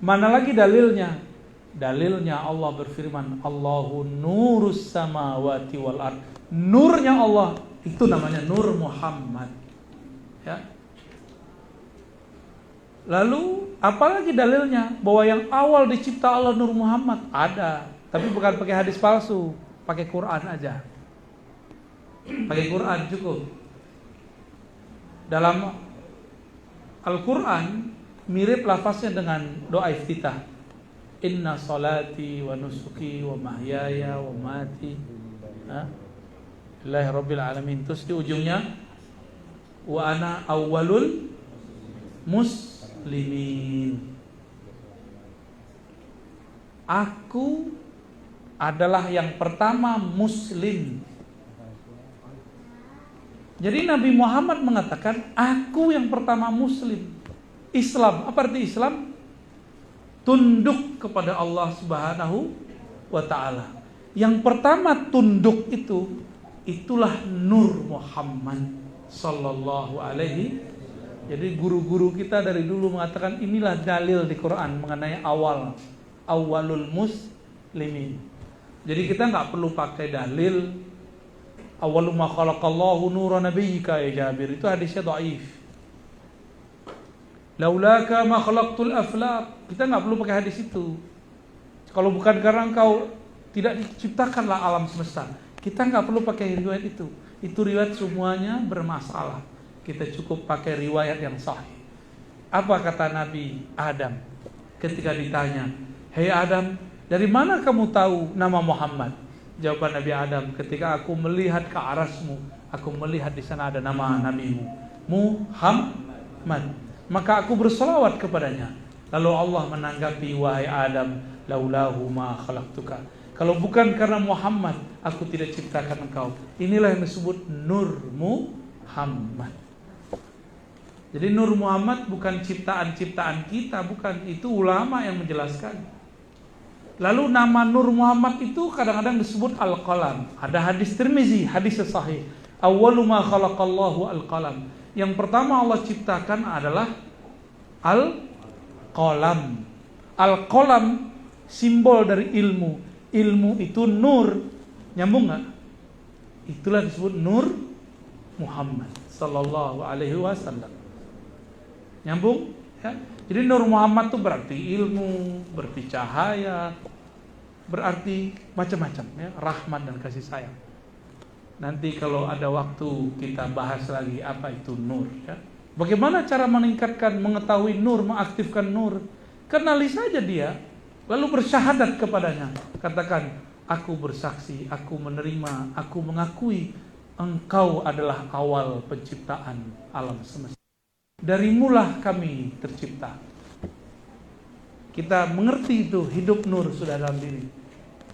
A: Mana lagi dalilnya? Dalilnya Allah berfirman, Allahu nurus samawati wal ard. Nurnya Allah itu namanya Nur Muhammad. Ya. Lalu apalagi dalilnya bahwa yang awal dicipta Allah Nur Muhammad? Ada, tapi bukan pakai hadis palsu, pakai Quran aja. Pakai Quran cukup. Dalam Al-Quran mirip lafaznya dengan doa iftitah. Inna salati wa nusuki wa mahyaya wa mati lillahi rabbil alamin. Terus di ujungnya wa ana awwalul muslimin. Aku adalah yang pertama muslim. Jadi Nabi Muhammad mengatakan aku yang pertama muslim. Islam, apa arti Islam? Tunduk kepada Allah Subhanahu wa ta'ala. Yang pertama tunduk itu, itulah Nur Muhammad sallallahu alaihi. Jadi guru-guru kita dari dulu mengatakan inilah dalil di Quran mengenai awalul muslimin. Jadi kita nggak perlu pakai dalil awwalu ma khalaqallahu nura nabiyyika ya Jabir, itu hadisnya dhaif. Laulaka ma khalaqtul aflaq. Kita nggak perlu pakai hadis itu. Kalau bukan karena engkau tidak diciptakanlah alam semesta. Kita nggak perlu pakai riwayat itu. Itu riwayat semuanya bermasalah. Kita cukup pakai riwayat yang sahih. Apa kata Nabi Adam ketika ditanya, "Hei Adam, dari mana kamu tahu nama Muhammad?" Jawaban Nabi Adam, "Ketika aku melihat ke arasmu, aku melihat di sana ada nama nabimu, Muhammad. Maka aku berselawat kepadanya. Lalu Allah menanggapi, wahai Adam, laulahu ma khalaqtuka. Kalau bukan karena Muhammad, aku tidak ciptakan engkau." Inilah yang disebut Nur Muhammad. Jadi Nur Muhammad bukan ciptaan-ciptaan kita, bukan. Itu ulama yang menjelaskan. Lalu nama Nur Muhammad itu kadang-kadang disebut Al-Qalam. Ada hadis Tirmizi, hadis sahih. Awwalu ma khalaqallahu al-qalam. Yang pertama Allah ciptakan adalah Al-Qalam. Al-Qalam simbol dari ilmu. Ilmu itu nur. Nyambung gak? Itulah disebut Nur Muhammad sallallahu alaihi wasallam. Nyambung? Ya? Jadi Nur Muhammad itu berarti ilmu, berarti cahaya, berarti macam-macam, ya, rahmat dan kasih sayang. Nanti kalau ada waktu kita bahas lagi apa itu nur, ya. Bagaimana cara meningkatkan, mengetahui nur, mengaktifkan nur? Kenali saja dia, lalu bersyahadat kepadanya. Katakan, aku bersaksi, aku menerima, aku mengakui engkau adalah awal penciptaan alam semesta. Darimulah kami tercipta. Kita mengerti itu, hidup nur sudah dalam diri.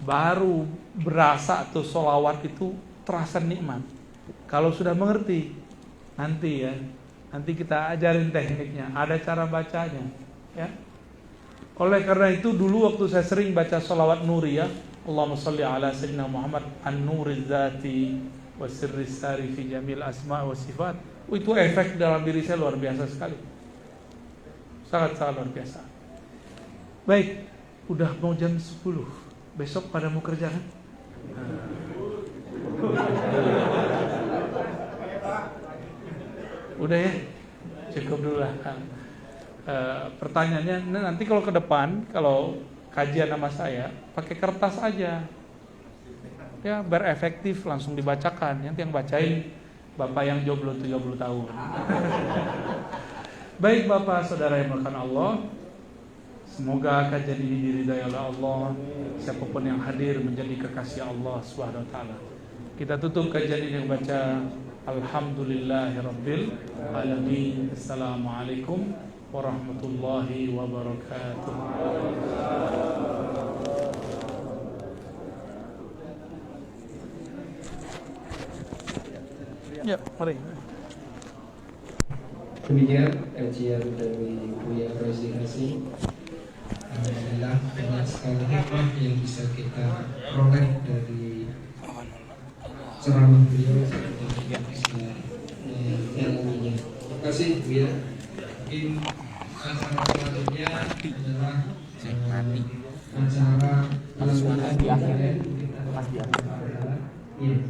A: Baru berasa atau sholawat itu terasa nikmat. Kalau sudah mengerti, nanti kita ajarin tekniknya, ada cara bacanya, ya. Oleh karena itu dulu waktu saya sering baca sholawat nuriyah, Allahumma sholli ala sayyidina Muhammad an-nuriz zati wa sirris sari fi jamil asma wa sifat. Itu efek dalam diri saya luar biasa sekali. Sangat-sangat luar biasa. Baik, udah mau jam 10. Besok pada mau kerja kan? Udah ya, cukup dulu lah. Pertanyaannya nanti kalau ke depan, kalau kajian sama saya pakai kertas aja, ya biar efektif, langsung dibacakan. Nanti yang bacain bapak yang jomblo 30 tahun. Baik bapak saudara yang dimuliakan Allah, semoga kajian ini diridai oleh Allah. Siapapun yang hadir menjadi kekasih Allah Subhanahu wa taala. Kita tutup kajian ini baca Alhamdulillahirabbil alamin. Assalamualaikum warahmatullahi wabarakatuh. Ya, mari.
C: Demikian kajian dari Buya Presentasi. Alhamdulillah banyak sekali hikmah yang bisa kita peroleh dari ceramah beliau yang bisa menjalaninya. Terima kasih Buya. Mungkin acara selanjutnya adalah acara pelantikan. Iya.